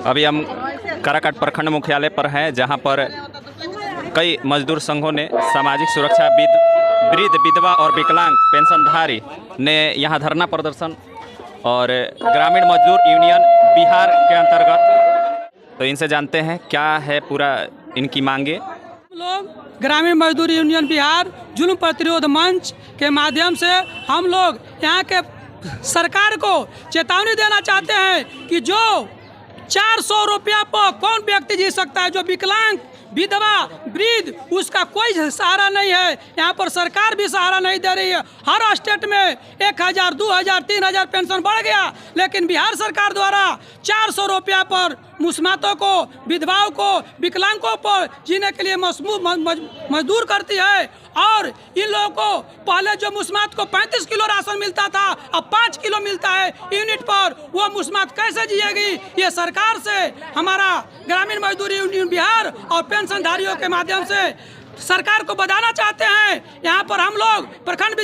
अभी हम काराकाट प्रखंड मुख्यालय पर हैं, जहां पर कई मजदूर संघों ने सामाजिक सुरक्षा वृद्ध, विधवा और विकलांग पेंशनधारी ने यहां धरना प्रदर्शन और ग्रामीण मजदूर यूनियन बिहार के अंतर्गत, तो इनसे जानते हैं क्या है पूरा इनकी मांगे। हम लोग ग्रामीण मजदूर यूनियन बिहार जुल्म प्रतिरोध मंच के माध्यम से हम लोग यहाँ के सरकार को चेतावनी देना चाहते हैं कि जो 400 रुपया पर कौन व्यक्ति जी सकता है, जो विकलांग, विधवा, वृद्ध, उसका कोई सहारा नहीं है। यहाँ पर सरकार भी सहारा नहीं दे रही है। हर स्टेट में 1000, 2000, 3000 पेंशन बढ़ गया, लेकिन बिहार सरकार द्वारा 400 रुपया पर मुस्मातों को, विधवाओं को, विकलांगों पर जीने के लिए मजदूर करती है। और इन लोगों को पहले जो मुस्मात को 35 किलो राशन मिलता था, अब 5 किलो मिलता है यूनिट पर। वो मुस्मात कैसे जिएगी? ये सरकार से हमारा ग्रामीण मजदूर यूनियन बिहार और पेंशनधारियों के माध्यम से सरकार को बताना चाहते हैं। यहाँ पर हम लोग प्रखंड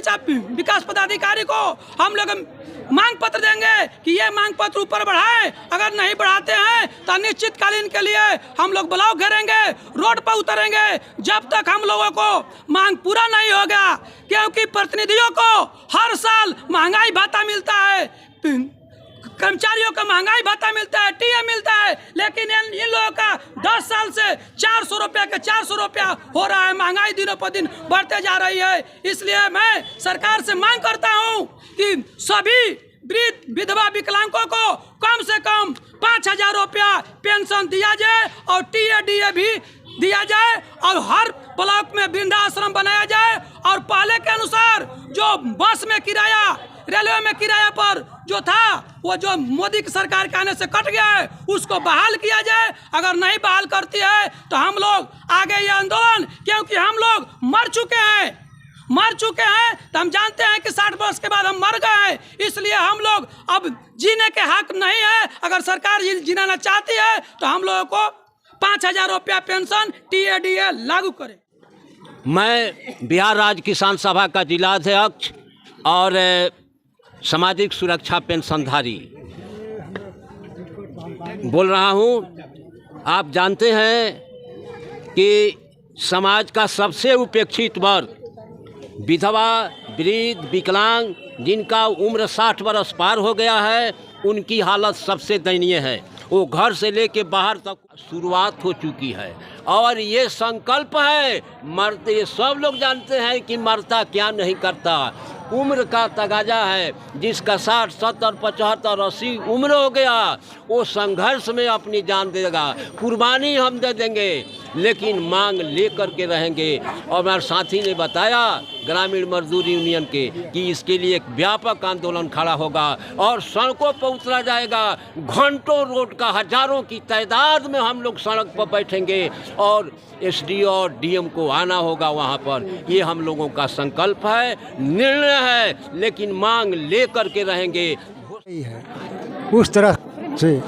विकास पदाधिकारी को हम लोग मांग पत्र देंगे कि ये मांग पत्र ऊपर बढ़ाए। अगर नहीं बढ़ाते हैं तो अनिश्चितकालीन के लिए हम लोग ब्लॉक घेरेंगे, रोड पर उतरेंगे, जब तक हम लोगों को मांग पूरा नहीं होगा। क्योंकि प्रतिनिधियों को हर साल महंगाई भत्ता मिलता है, कर्मचारियों का महंगाई भत्ता मिलता है, टीए मिलता है, लेकिन इन लोगों का 10 साल से 400 रुपया के 400 रुपया हो रहा है। महंगाई दिनों पर दिन बढ़ते जा रही है। इसलिए मैं सरकार से मांग करता हूं कि सभी वृद्ध, विधवा, विकलांगों को कम से कम 5000 रुपया पेंशन दिया जाए और टीए डीए भी दिया जाए और हर ब्लॉक में वृद्धाश्रम बनाया जाए। और पहले के अनुसार जो बस में किराया, रेलवे में किराया पर जो था, वो जो मोदी की सरकार के आने से कट गया है, उसको बहाल किया जाए। अगर नहीं बहाल करती है तो हम लोग आगे ये आंदोलन, क्योंकि हम लोग मर चुके हैं तो हम जानते हैं कि 60 वर्ष के बाद हम मर गए हैं। इसलिए हम लोग अब जीने के हक नहीं है। अगर सरकार जीना चाहती है तो हम लोगों को 5000 रुपया पेंशन टीए डीए लागू करे। मैं बिहार राज्य किसान सभा का जिला अध्यक्ष और सामाजिक सुरक्षा पेंशनधारी बोल रहा हूं। आप जानते हैं कि समाज का सबसे उपेक्षित वर्ग विधवा, वृद्ध, विकलांग, जिनका उम्र 60 वर्ष पार हो गया है, उनकी हालत सबसे दयनीय है। वो घर से लेके बाहर तक शुरुआत हो चुकी है और ये संकल्प है मरते। ये सब लोग जानते हैं कि मरता क्या नहीं करता, उम्र का तगाजा है। जिसका 60, 70, 75, 80 उम्र हो गया, वो संघर्ष में अपनी जान देगा। कुर्बानी हम दे देंगे, लेकिन मांग लेकर के रहेंगे। और मेरे साथी ने बताया ग्रामीण मजदूर यूनियन के कि इसके लिए एक व्यापक आंदोलन खड़ा होगा और सड़कों पर उतरा जाएगा। घंटों रोड का, हजारों की तादाद में हम लोग सड़क पर बैठेंगे और एसडीओ और डीएम को आना होगा वहाँ पर। ये हम लोगों का संकल्प है, निर्णय है, लेकिन मांग लेकर के रहेंगे। उस तरह से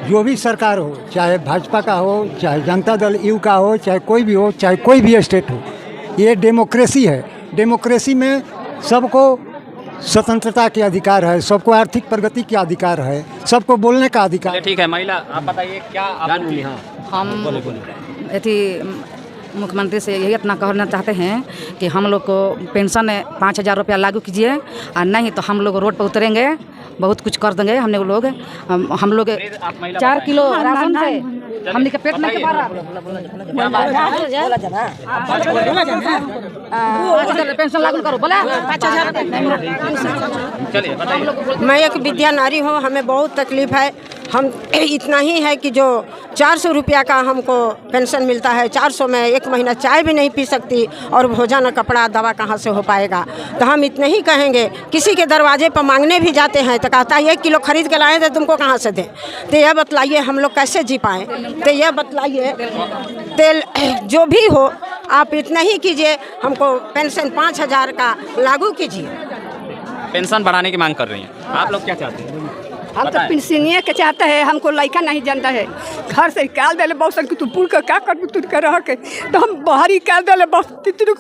जो भी सरकार हो, चाहे भाजपा का हो, चाहे जनता दल यू का हो, चाहे कोई भी हो, चाहे कोई भी स्टेट हो, ये डेमोक्रेसी है। डेमोक्रेसी में सबको स्वतंत्रता के अधिकार है, सबको आर्थिक प्रगति के अधिकार है, सबको बोलने का अधिकार। ठीक है, महिला आप बताइए क्या हम यदि मुख्यमंत्री से यही अपना कहना चाहते हैं कि हम लोग को पेंशन 5000 रुपया लागू कीजिए, और नहीं तो हम लोग रोड पर उतरेंगे, बहुत कुछ कर देंगे। हम लोग 4 किलो राशन से हमने के पेट नहीं के पारा पेंशन लागू करो, बोला 5000। मैं एक विद्या नारी हूँ, हमें बहुत तकलीफ है। हम इतना ही है कि जो 400 रुपया का हमको पेंशन मिलता है, 400 में एक महीना चाय भी नहीं पी सकती और भोजन, कपड़ा, दवा कहाँ से हो पाएगा। तो हम इतने ही कहेंगे। किसी के दरवाजे पर मांगने भी जाते हैं तो कहता है 1 किलो खरीद के लाए थे, तुमको कहाँ से दें। तो यह बतलाइए हम लोग कैसे जी पाएँ। तो यह बतलाइए, तेल जो भी हो आप इतना ही कीजिए, हमको पेंशन 5000 का लागू कीजिए। पेंशन बढ़ाने की मांग कर रही हैं, आप लोग क्या चाहते हैं? हम तो पेंशनिया के चाहते हैं, हमको लड़का नहीं जानता है। घर से निकाल दे बहुत तू पुल का क्या कर तू कर रह के तो हम बाहर निकाल दे बहुत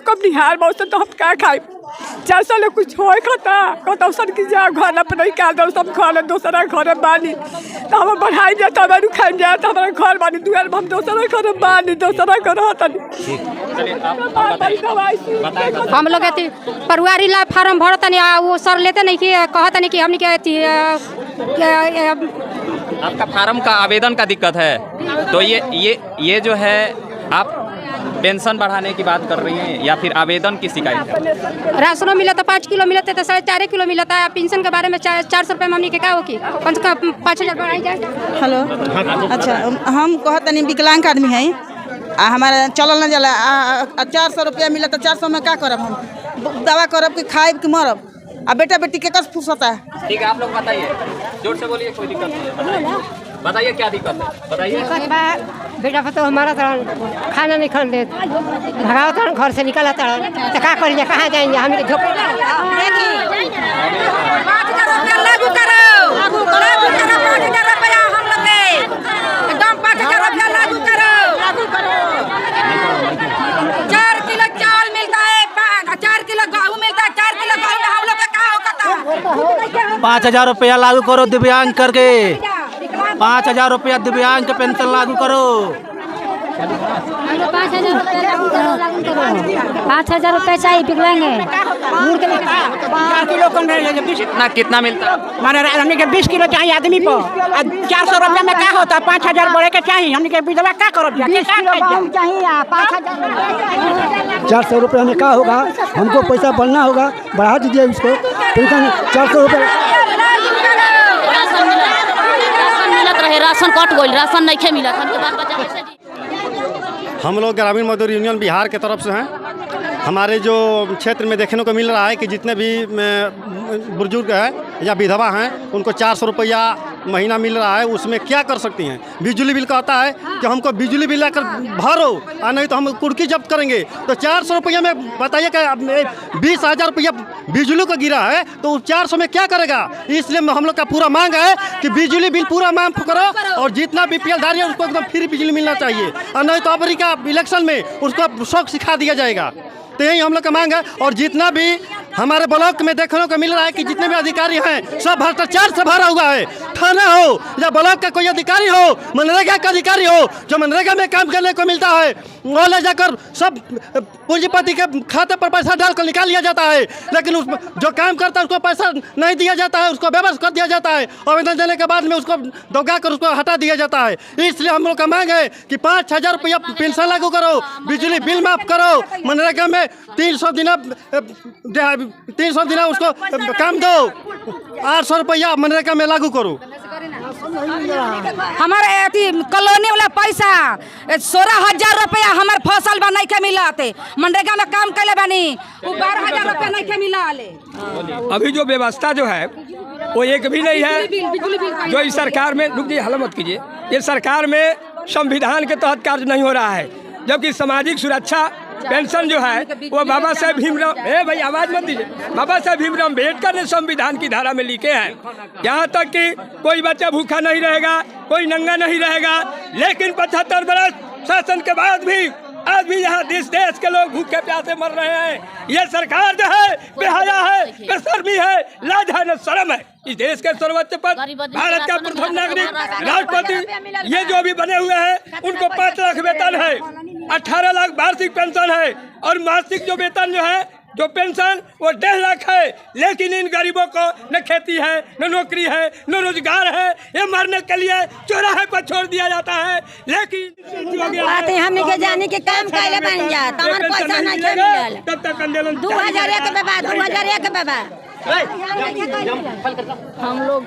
कब निहार बहुत तो हम क्या खाए 400 लोग कुछ हो खाता सन की जा घर पर निकाल दो सब घर दूसरा घर बानी तो हम बढ़ाई जाता हमारे खाए जाता हमारा घर बानी दुआर हम दूसरा घर बानी दूसरा घर होता हम लोग परिवारी ला फार्म भरता नहीं वो सर लेते नहीं कि कहता नहीं कि हमने क्या आपका फार्म का आवेदन का दिक्कत है तो ये जो है आप पेंशन बढ़ाने की बात कर रही हैं या फिर आवेदन की शिकायत है? राशनों मिला तो 5 किलो मिलते तो 4.5 किलो मिलता है। पेंशन के बारे में 400 रुपये मम्मी के क्या हो कि 5,000 बढ़ाई जाए। हेलो अच्छा हम कहते नहीं विकलांग आदमी है हमारा चलल न जाला 400 रुपया मिला तो 400 में क्या करब हम दवा करब कि खाएब कि मरब आ बेटा बेटी के कस फुसता है। ठीक है आप लोग बताइए जोर से बोलिए कोई दिक्कत नहीं है बताइए क्या दिक्कत है बताइए। बेटा तो हमारा तरह खाना नहीं खान दे भगाओ तरह घर से निकला तरह तो क्या करेंगे कहाँ जाएंगे हम पाँच 5,000 रुपया लागू करो दिव्यांग करके 5,000 रुपया दिव्यांग के पेंशन लागू करो 5,000 रुपये चाहिए विकलांग कितना मिलता है? माने हमने के 20 किलो चाहिए आदमी पर 400 रुपया में क्या होता 5,000 बढ़े के चाहिए हमने के विधवा क्या करो चाहिए 400 रुपये में क्या होगा हमको पैसा बढ़ना होगा बढ़ा दीजिए उसको पेंशन 400 रुपये राशन कट गई राशन नहीं मिला हम लोग ग्रामीण मजदूर यूनियन बिहार के तरफ से हैं। हमारे जो क्षेत्र में देखने को मिल रहा है कि जितने भी बुजुर्ग हैं या विधवा हैं उनको 400 रुपया महीना मिल रहा है। उसमें क्या कर सकती हैं? बिजली बिल कहता है कि हमको बिजली बिल लाकर भरो और नहीं तो हम कुर्की जब्त करेंगे। तो 400 रुपया में बताइए कि 20,000 रुपया बिजली को गिरा है तो 400 में क्या करेगा? इसलिए हम लोग का पूरा मांग है कि बिजली बिल पूरा माफ करो और जितना BPL धारी है उसको एकदम फ्री बिजली मिलना चाहिए और नहीं तो अमेरिका इलेक्शन में उसको शौक सिखा दिया जाएगा। तो यही हम लोग का मांग है। और जितना भी हमारे ब्लॉक में देखने को मिल रहा है कि जितने भी अधिकारी हैं सब भ्रष्टाचार से भरा हुआ है। थाना हो या ब्लॉक का कोई अधिकारी हो मनरेगा का अधिकारी हो जो मनरेगा में काम करने को मिलता है वो ले जाकर सब पूंजीपति के खाते पर पैसा डालकर निकाल लिया जाता है लेकिन उस जो काम करता है उसको पैसा नहीं दिया जाता है उसको बेबस कर दिया जाता है। आवेदन देने के बाद में उसको दौगा कर उसको हटा दिया जाता है। इसलिए हम लोग का मांग है कि 5,000 रुपया पेंशन लागू करो बिजली बिल माफ करो मनरेगा में 300 दिन उसको काम दो 800 रुपया मनरेगा में लागू करो। हमारे कॉलोनी वाला पैसा 16,000 रुपया हमारे फसल बा नहीं के मिलाते मनरेगा में काम करे बनी 12,000 रुपया नहीं के मिला ले। अभी जो व्यवस्था जो है वो एक भी नहीं है जो इस सरकार में रुक जी हल मत कीजिए। ये सरकार में संविधान के तहत कार्य नहीं हो रहा है जबकि सामाजिक सुरक्षा पेंशन जो है वो बाबा साहेब भीमराव भाई आवाज मत दीजिए बाबा साहेब भीमराव अम्बेडकर ने संविधान की धारा में लिखे हैं यहाँ तक कि कोई बच्चा भूखा नहीं रहेगा कोई नंगा नहीं रहेगा। लेकिन 75 बरस शासन के बाद भी आज भी यहाँ देश के लोग भूखे प्यासे मर रहे हैं। ये सरकार जो है बेहया है बेशर्मी है लाज है न शर्म है। इस देश के सर्वोच्च पद भारत का प्रथम नागरिक राष्ट्रपति ये जो भी बने हुए हैं उनको 5 लाख वेतन है 18 लाख वार्षिक पेंशन है और मासिक जो वेतन जो है जो पेंशन वो 1.5 लाख है। लेकिन इन गरीबों को न खेती है न नौकरी है न रोजगार है। ये मरने के लिए चौराहे पर छोड़ दिया जाता है। लेकिन हमने के जाने के काम कैले बन जा तमन पैसा नहीं मिलल तब तक आंदोलन 2001 के बाद 2001 के बाद हम लोग